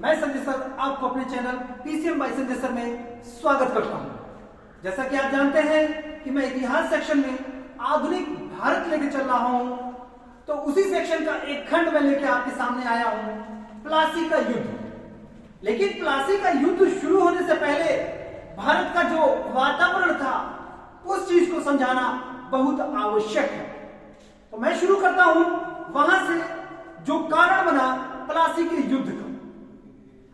मैं संजय सर आपको अपने channel PCM by Sanjay sir में स्वागत करता हूं। जैसा कि आप जानते हैं कि मैं इतिहास सेक्शन में आधुनिक भारत लेके चल रहा हूं, तो उसी सेक्शन का एक खंड में लेके आपके सामने आया हूं, प्लासी का युद्ध। लेकिन प्लासी का युद्ध शुरू होने से पहले भारत का जो वातावरण था उस चीज को समझाना बहुत आवश्यक है। तो मैं शुरू करता हूं वहां से जो कारण बना प्लासी के युद्ध का।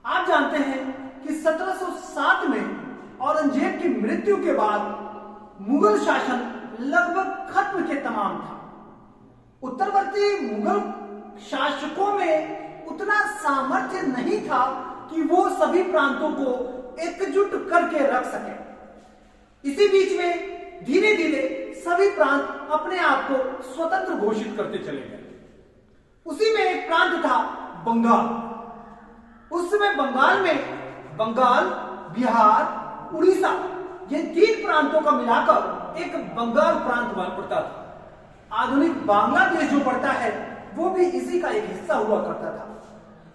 आप जानते हैं कि 1707 में औरंगजेब की मृत्यु के बाद मुगल शासन लगभग खत्म के तमाम था। उत्तरवर्ती मुगल शासकों में उतना सामर्थ्य नहीं था कि वो सभी प्रांतों को एकजुट करके रख सके। इसी बीच में धीरे धीरे सभी प्रांत अपने आप को स्वतंत्र घोषित करते चले गए। उसी में एक प्रांत था बंगाल। उस समय बंगाल में बंगाल, बिहार, उड़ीसा, ये तीन प्रांतों का मिलाकर एक बंगाल प्रांत बन पड़ता था। आधुनिक बांग्लादेश जो पड़ता है वो भी इसी का एक हिस्सा हुआ करता था।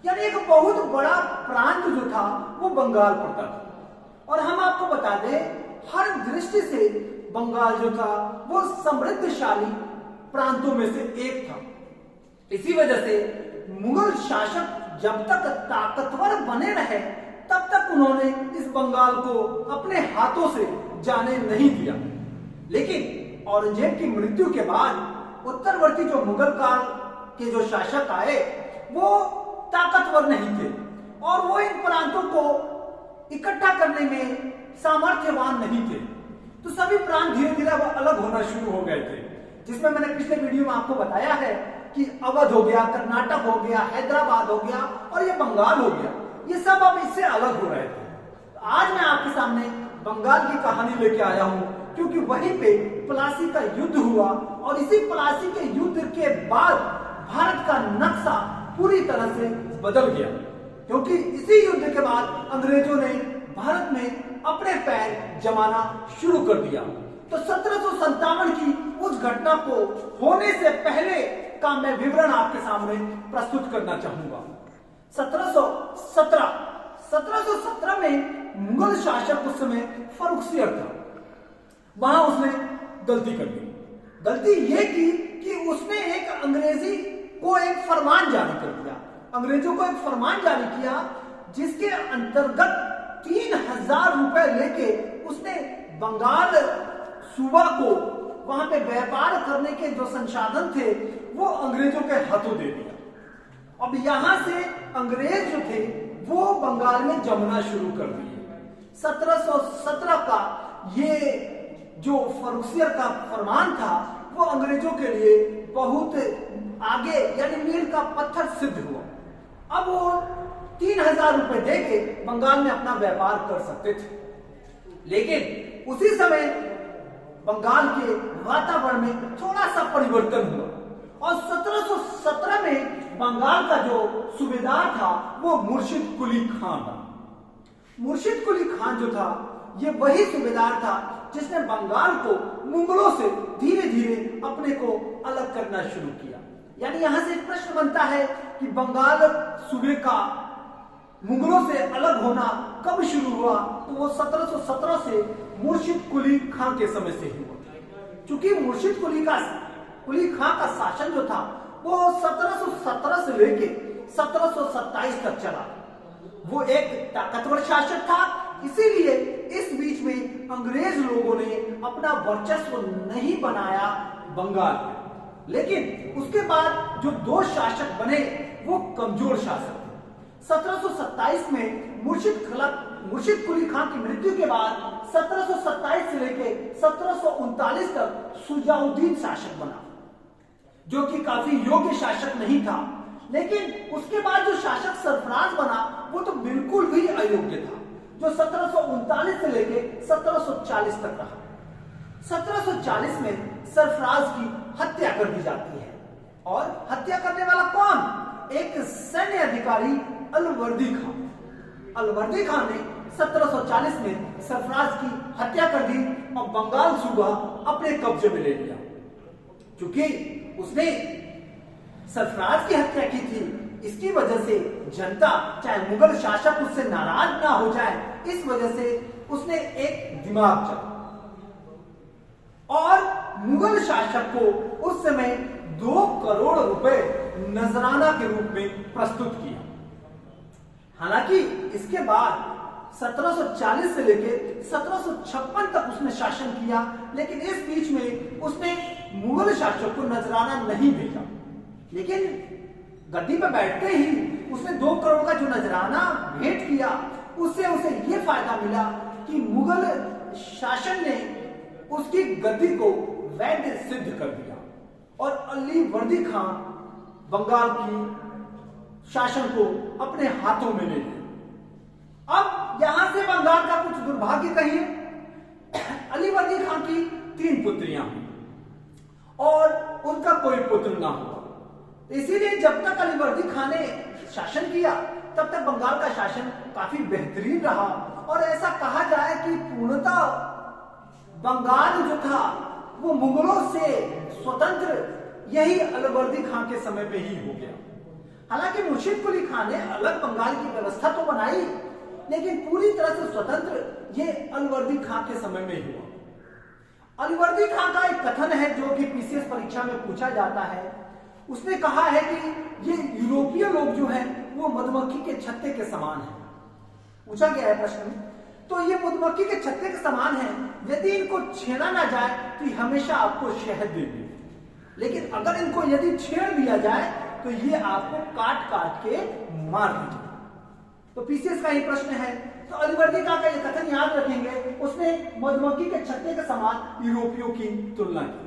यानी एक बहुत बड़ा प्रांत जो था वो बंगाल पड़ता था। और हम आपको बता दें, हर दृष्टि से बंगाल जो था वो समृद्धशाली प्रांतों में से एक था। इसी वजह से मुगल शासक जब तक ताकतवर बने रहे तब तक उन्होंने इस बंगाल को अपने हाथों से जाने नहीं दिया। लेकिन औरंगजेब की मृत्यु के बाद उत्तरवर्ती जो मुगल काल के जो शासक आए वो ताकतवर नहीं थे और वो इन प्रांतों को इकट्ठा करने में सामर्थ्यवान नहीं थे। तो सभी प्रांत धीरे धीरे अलग होना शुरू हो गए थे, जिसमें मैंने पिछले वीडियो में आपको बताया है कि अवध हो गया, कर्नाटक हो गया, हैदराबाद हो गया और ये बंगाल हो गया। ये सब अब इससे अलग हो रहे थे। आज मैं आपके सामने बंगाल की कहानी लेके आया हूं, क्योंकि वहीं पे प्लासी का युद्ध हुआ और इसी प्लासी के युद्ध के बाद भारत का नक्शा पूरी तरह से बदल गया। क्योंकि इसी युद्ध के बाद अंग्रेजों ने भारत में अपने पैर जमाना शुरू कर दिया। तो 1757 की उस घटना को होने से पहले का मैं विवरण आपके सामने प्रस्तुत करना चाहूंगा। 1717 में मुगल शासक उस समय फर्रुखसियर था। वहां उसने गलती कर दी। गलती यह की कि उसने एक अंग्रेजी को एक फरमान जारी कर दिया। अंग्रेजों को एक फरमान जारी किया जिसके अंतर्गत 3000 रुपए लेके उसने बंगाल सूबा को वहां पे व्यापार करने के जो संसाधन थे वो अंग्रेजों के हाथों दे दिया। अब यहां से अंग्रेज जो थे वो बंगाल में जमना शुरू कर दिए। 1717 का ये जो फर्रुखसियर का फरमान था वो अंग्रेजों के लिए बहुत आगे यानी मील का पत्थर सिद्ध हुआ। अब वो 3000 रुपए देके बंगाल में अपना व्यापार कर सकते थे। लेकिन उसी समय बंगाल के वातावरण में थोड़ा सा परिवर्तन हुआ और 1717 में बंगाल का जो सूबेदार था वो मुर्शिद कुली खान था। मुर्शिद कुली खान जो था ये वही सूबेदार था जिसने बंगाल को मुगलों से धीरे धीरे अपने को अलग करना शुरू किया। यानी यहां से एक प्रश्न बनता है कि बंगाल सूबे का मुगलों से अलग होना कब शुरू हुआ? तो वो 1717 से मुर्शिद कुली खां के समय से हुआ। चूंकि मुर्शिद कुली खां का शासन जो था वो 1717 से लेके 1727 तक चला। वो एक ताकतवर शासक था, इसीलिए इस बीच में अंग्रेज लोगों ने अपना वर्चस्व नहीं बनाया बंगाल में। लेकिन उसके बाद जो दो शासक बने वो कमजोर शासक थे। 1727 में मुर्शिद कुली खां की मृत्यु के बाद 1727 से लेके 1739 तक सुजाउद्दीन शासक बना, जो कि काफी योग्य शासक नहीं था। लेकिन उसके बाद जो शासक सरफराज बना वो तो बिल्कुल भी अयोग्य था, जो 1739 से लेके 1740 तक रहा। 1740 में सरफराज की हत्या कर दी जाती है। और हत्या करने वाला कौन? एक सैन्य अधिकारी अलवर्दी खान। अलवर्दी खान ने 1740 में सरफराज की हत्या कर दी और बंगाल सूबा अपने कब्जे में ले लिया। क्योंकि उसने सरफराज की हत्या की थी, इसकी वजह से जनता, चाहे मुगल शासक उससे नाराज ना हो जाए, इस वजह से उसने एक दिमाग चला और मुगल शासक को उस समय 2 करोड़ रुपए नजराना के रूप में प्रस्तुत किया। हालांकि इसके बाद 1740 से लेकर 1756 तक उसने शासन किया, लेकिन इस बीच में उसने मुगल शासक को नजराना नहीं भेजा। लेकिन गद्दी पर बैठते ही उसने 2 करोड़ का जो नजराना भेंट किया, उससे उसे यह फायदा मिला कि मुगल शासन ने उसकी गद्दी को वैध सिद्ध कर दिया और अली वर्दी खां बंगाल की शासन को अपने हाथों में ले लिया। अब यहां से बंगाल का कुछ दुर्भाग्य कहिए, अली वर्दी खां की 3 पुत्रियां हुई और उनका कोई पुत्र ना हुआ। इसीलिए जब तक अली वर्दी खां ने शासन किया तब तक बंगाल का शासन काफी बेहतरीन रहा और ऐसा कहा जाए कि पूर्णतः बंगाल जो था वो मुगलों से स्वतंत्र यही अलवर्दी खां के समय पे ही हो गया। हालांकि मुर्शिद कुली खान ने अलग बंगाल की व्यवस्था तो बनाई, लेकिन पूरी तरह से स्वतंत्र ये अलवर्दी खां के समय में हुआ। अलवर्दी खां का एक कथन है जो कि पीसीएस परीक्षा में पूछा जाता है। उसने कहा है कि ये यूरोपीय लोग जो हैं वो मधुमक्खी के छत्ते के समान है। पूछा गया है प्रश्न में, तो ये मधुमक्खी के छत्ते के समान है, यदि इनको छेड़ा ना जाए तो ये हमेशा आपको शहद देंगे, लेकिन अगर इनको यदि छेड़ दिया जाए तो ये आपको काट काट के मार देंगे। तो पीसीएस का ही प्रश्न है। तो अलवर्दी खां का ये कथन याद रखेंगे, उसने मधुमक्खी के छत्ते के समान यूरोपियों की तुलना की।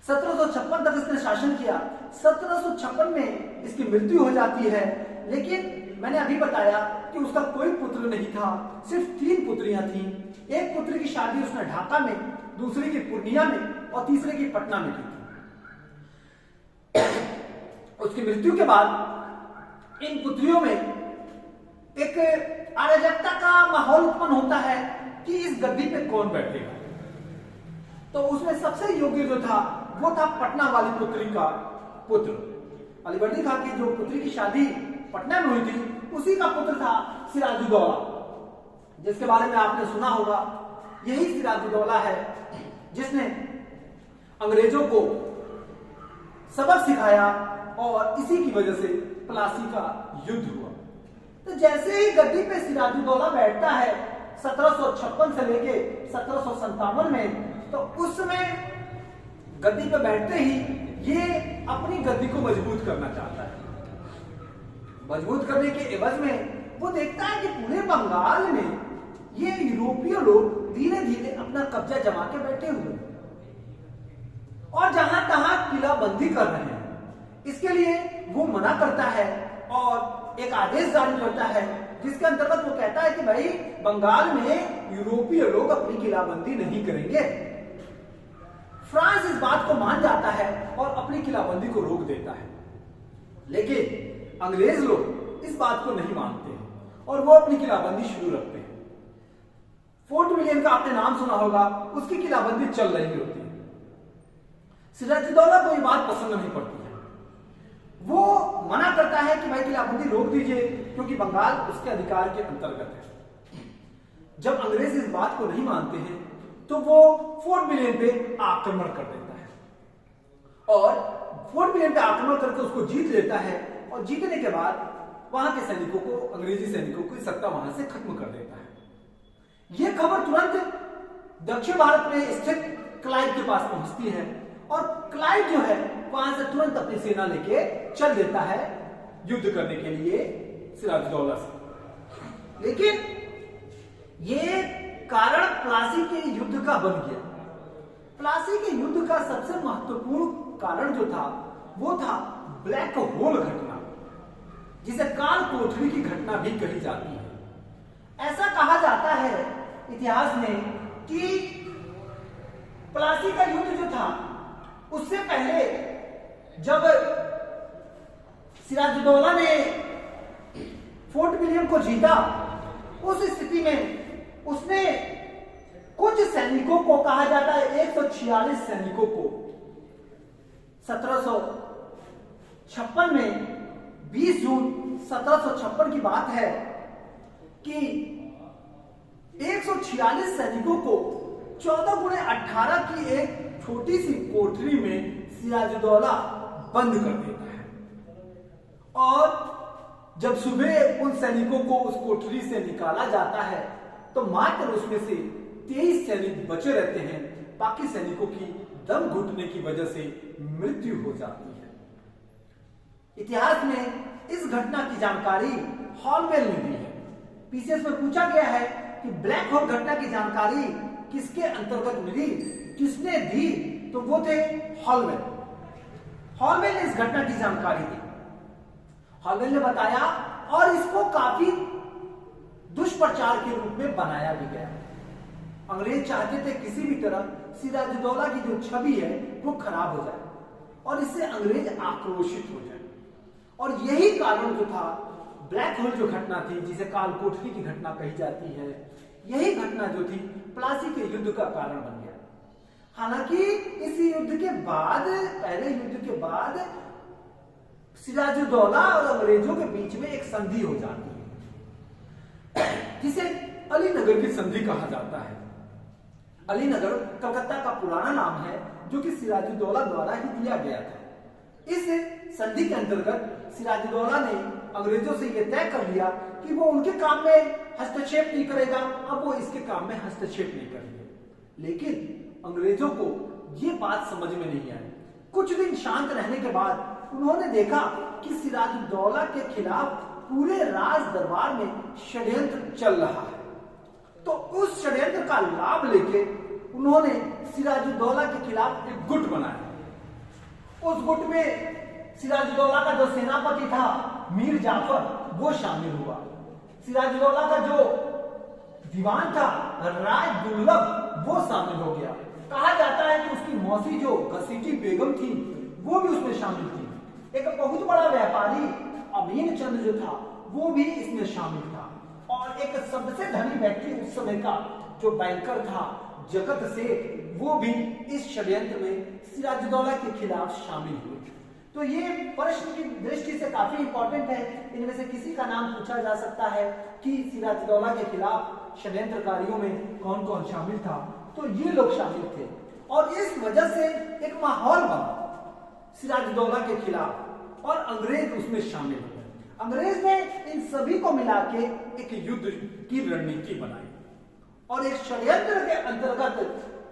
1756 तक इसने शासन किया। 1756 में इसकी मृत्यु हो जाती है, लेकिन मैंने अभी बताया कि उसका कोई पुत्र नहीं था, सिर्फ 3 पुत्रियां थीं। एक पुत्री की शादी उसने ढाका में, दूसरी की पूर्णिया में और तीसरे की पटना में की थी। उसकी मृत्यु के बाद इन पुत्रियों में एक अराजकता का माहौल उत्पन्न होता है कि इस गद्दी पे कौन बैठेगा। तो उसमें सबसे योग्य जो था वो था पटना वाली पुत्री का पुत्र। अलीवर्दी खां की जो पुत्री की शादी पटना में हुई थी, उसी का पुत्र था सिराजुद्दौला, जिसके बारे में आपने सुना होगा। यही सिराजुद्दौला है जिसने अंग्रेजों को सबक सिखाया और इसी की वजह से प्लासी का युद्ध हुआ। तो जैसे ही गद्दी पे सिराजुद्दौला बैठता है 1756 से लेके 1757 में, तो उस समय गद्दी पे बैठते ही ये अपनी गद्दी को मजबूत करना चाहता है। मजबूत करने के एवज में वो देखता है कि पूरे बंगाल में ये यूरोपीय लोग धीरे धीरे अपना कब्जा जमा के बैठे हुए और जहां तहां किलाबंदी कर रहे हैं। इसके लिए वो मना करता है और एक आदेश जारी करता है, जिसके अंतर्गत वो कहता है कि भाई बंगाल में यूरोपीय लोग अपनी किलाबंदी नहीं करेंगे। फ्रांस इस बात को मान जाता है और अपनी किलाबंदी को रोक देता है, लेकिन अंग्रेज लोग इस बात को नहीं मानते हैं और वो अपनी किलाबंदी शुरू रखते हैं। फोर्ट विलियम का आपने नाम सुना होगा, उसकी किलाबंदी चल रही होती है। सिराजुद्दौला को ये बात पसंद नहीं पड़ती है, वो मना करता है कि भाई किलाबंदी रोक दीजिए क्योंकि बंगाल उसके अधिकार के अंतर्गत है। जब अंग्रेज इस बात को नहीं मानते हैं तो वो फोर्ट विलियम पे आक्रमण कर देता है और फोर्ट विलियम पे आक्रमण करके उसको जीत लेता है और जीतने के बाद वहां के सैनिकों को, अंग्रेजी सैनिकों की सत्ता वहां से खत्म कर देता है। यह खबर तुरंत दक्षिण भारत में स्थित क्लाइव के पास पहुंचती है और क्लाइव जो है वहां से तुरंत अपनी सेना लेके चल देता है युद्ध करने के लिए सिराजुद्दौला से। लेकिन ये कारण प्लासी के युद्ध का बन गया। प्लासी के युद्ध का सबसे महत्वपूर्ण कारण जो था वो था ब्लैक होल घटना, जिसे काल कोठरी की घटना भी कही जाती है। ऐसा कहा जाता है इतिहास में कि प्लासी का युद्ध जो था उससे पहले जब सिराजुद्दौला ने फोर्ट विलियम को जीता, उस स्थिति में उसने कुछ सैनिकों को, कहा जाता है 146 सैनिकों को 1756 में 20 जून 1756 की बात है कि 146 सैनिकों को 14x18 की एक छोटी सी कोठरी में सिराजुद्दौला बंद कर देता है। और जब सुबह उन सैनिकों को उस कोठरी से निकाला जाता है तो मात्र उसमें से 23 सैनिक बचे रहते हैं। बाकी सैनिकों की दम घुटने की वजह से मृत्यु हो जाती है। इतिहास में इस घटना की जानकारी हॉलवेल ने दी है। पीसीएस में पूछा गया है कि ब्लैक होल घटना की जानकारी किसके अंतर्गत मिली, किसने दी, तो वो थे हॉलवेल। हॉलवेल ने इस घटना की जानकारी दी। हॉलवेल ने बताया और इसको काफी दुष्प्रचार के रूप में बनाया भी गया। अंग्रेज चाहते थे किसी भी तरह सिराजुद्दौला की जो छवि है वो खराब हो जाए और इससे अंग्रेज आक्रोशित हो जाए। और यही कारण जो था, ब्लैक होल जो घटना थी जिसे काल कोठरी की घटना कही जाती है, यही घटना जो थी प्लासी के युद्ध का कारण बन गया। हालांकि इस युद्ध के बाद, पहले युद्ध के बाद सिराजुद्दौला और अंग्रेजों के बीच में एक संधि हो जाती है जिसे अलीनगर की संधि कहा जाता है। अलीनगर कलकत्ता का पुराना नाम है जो कि सिराजुद्दौला द्वारा ही दिया गया था। इस संधि के अंतर्गत सिराजुद्दौला ने अंग्रेजों से यह तय कर लिया कि वो उनके काम में हस्तक्षेप नहीं करेगा, अब वो इसके काम में हस्तक्षेप नहीं करेंगे। लेकिन अंग्रेजों को ये बात समझ में नहीं आई। कुछ दिन शांत रहने के बाद उन्होंने देखा कि सिराजुद्दौला के खिलाफ पूरे राज दरबार में षड्यंत्र चल रहा है। तो उस षड्यंत्र का लाभ लेके उन्होंने सिराजुद्दौला के खिलाफ एक गुट बनाया। उस गुट में सिराजुद्दौला का जो सेनापति था मीर जाफर, वो शामिल हुआ। सिराजुद्दौला का जो दीवान था राय दुर्लभ, वो शामिल हो गया। कहा जाता है कि उसकी मौसी जो घसीटी बेगम थी वो भी उसमें शामिल थी। एक बहुत बड़ा व्यापारी अमीन चंद जो था वो भी इसमें शामिल था। और एक सबसे धनी व्यक्ति उस समय का जो बैंकर था जगत सेठ, वो भी इस षड्यंत्र में सिराजुद्दौला के खिलाफ शामिल हुए। तो ये प्रश्न की दृष्टि से काफी इंपॉर्टेंट है। इनमें से किसी का नाम पूछा जा सकता है कि सिराजुद्दौला के खिलाफ षड्यंत्रकारियों में कौन कौन शामिल था, तो ये लोग शामिल थे। और इस वजह से एक माहौल बना सिराजुद्दौला के खिलाफ और अंग्रेज उसमें शामिल हुए। अंग्रेज ने इन सभी को मिला के एक युद्ध की रणनीति बनाई और एक षड्यंत्र के अंतर्गत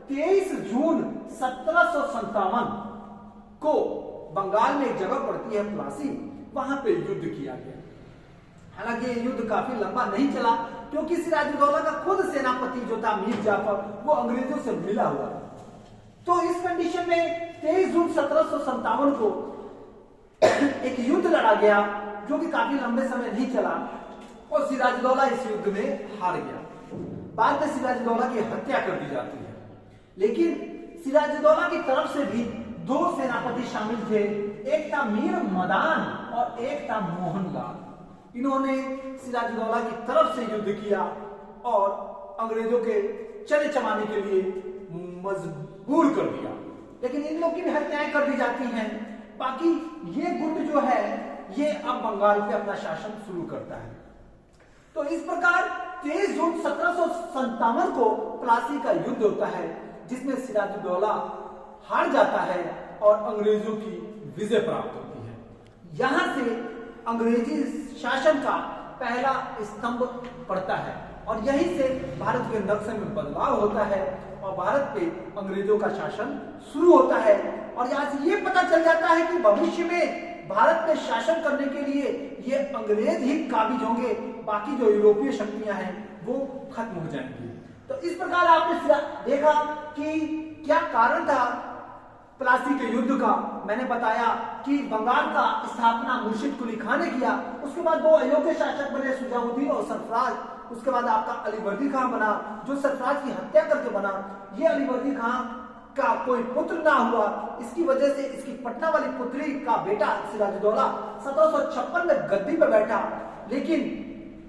23 जून 1757 को बंगाल में एक जगह पड़ती है प्लासी, वहां पे युद्ध किया गया। हालांकि ये युद्ध काफी लंबा नहीं चला क्योंकि सिराजुद्दौला का खुद सेनापति जो था मीर जाफर, वो अंग्रेजों से मिला हुआ था। तो इस कंडीशन में 23 जून 1757 को एक युद्ध लड़ा गया जो कि काफी लंबे समय नहीं चला और सिराजुद्दौला इस युद्ध में हार गया। बाद में सिराजुद्दौला की हत्या कर दी जाती है। लेकिन सिराजुद्दौला की तरफ से भी दो सेनापति शामिल थे, एक था मीर मदान और एक था मोहनलाल। इन्होंने सिराजुद्दौला की तरफ से युद्ध किया और अंग्रेजों के चले चमाने के लिए मजबूर कर दिया। लेकिन इन लोग की भी हत्याएं कर दी जाती हैं। बाकी ये गुट जो है ये अब बंगाल पे अपना शासन शुरू करता है। तो इस प्रकार 23 जून 1757 को प्लासी का युद्ध होता है जिसमें सिराजुद्दौला हार जाता है और अंग्रेजों की विजय प्राप्त होती है। यहां से अंग्रेजी शासन का पहला स्तंभ पड़ता है और यहीं से भारत के नक्शे में बदलाव होता है और भारत पे अंग्रेजों का शासन शुरू होता है। और यहाँ से ये पता चल जाता है कि भविष्य में भारत में शासन करने के लिए ये अंग्रेज ही काबिज होंगे, बाकी जो यूरोपीय शक्तियां हैं वो खत्म हो जाएंगी। तो इस प्रकार आपने देखा कि क्या कारण था प्लासी के युद्ध का। मैंने बताया कि बंगाल का स्थापना मुर्शिद कुली खान ने किया, उसके बाद दो अयोग्य शासक बने सुजाउद्दीन और सरफराज। उसके बाद आपका अलीवर्दी खान बना जो सरफराज की हत्या करके बना। ये अलीवर्दी खान का कोई पुत्र ना हुआ, इसकी वजह से इसकी पटना वाली पुत्री का बेटा सिराजुद्दौला 1756 में गद्दी पर बैठा, लेकिन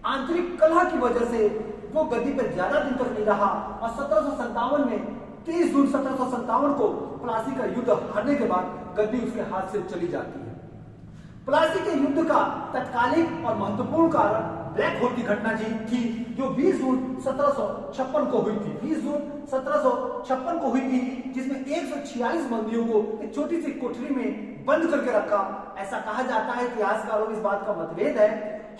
आंतरिक कलह की वजह से वो गद्दी पर ज्यादा दिन तक नहीं रहा और 1757 में 23 जून 1757 को प्लासी का युद्ध हारने के बाद गद्दी उसके हाथ से चली जाती है। प्लासी के युद्ध का तत्कालिक और महत्वपूर्ण कारण ब्लैक होल की घटना जी थी, जो 20 जून 1756 को हुई थी। 20 जून 1756 को हुई थी, जिसमें 146 बंदियों को एक छोटी सी कोठरी में बंद करके रखा। ऐसा कहा जाता है, इतिहासकारों में इस बात का मतभेद है।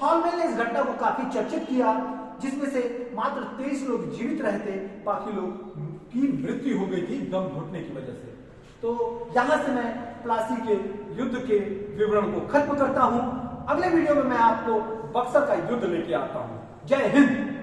हॉलमेल ने इस घटना को काफी चर्चित किया, जिसमें से मात्र 23 लोग जीवित रहे थे, बाकी लोग की मृत्यु हो गई थी दम घुटने की वजह से। तो यहां से मैं प्लासी के युद्ध के विवरण को खत्म करता हूं। अगले वीडियो में मैं आपको बक्सर का युद्ध लेके आता हूं। जय हिंद।